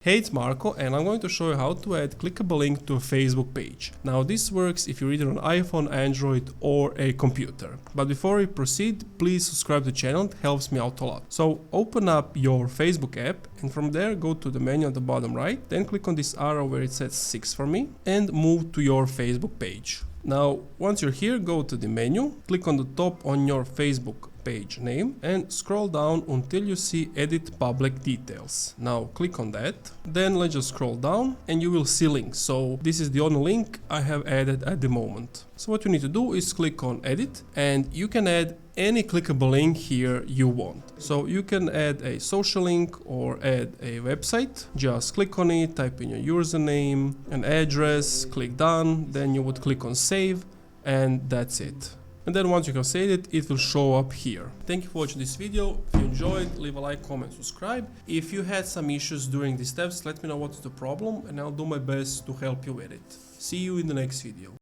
Hey, it's Marco and I'm going to show you how to add clickable link to a Facebook page. Now this works if you're either on iPhone, Android or a computer. But before we proceed, please subscribe to the channel, it helps me out a lot. So open up your Facebook app and from there go to the menu at the bottom right, then click on this arrow where it says 6 for me and move to your Facebook page. Now once you're here, go to the menu, click on the top on your Facebook page name and scroll down until you see edit public details. Now click on that, then let's just scroll down and you will see links. So this is the only link I have added at the moment. So what you need to do is click on edit and you can add any clickable link here you want. So you can add a social link or add a website. Just click on it, type in your username, an address, click done, then you would click on save and that's it. And then once you have saved it, it will show up here. Thank you for watching this video. If you enjoyed, leave a like, comment, subscribe. If you had some issues during these steps, let me know what's the problem and I'll do my best to help you with it. See you in the next video.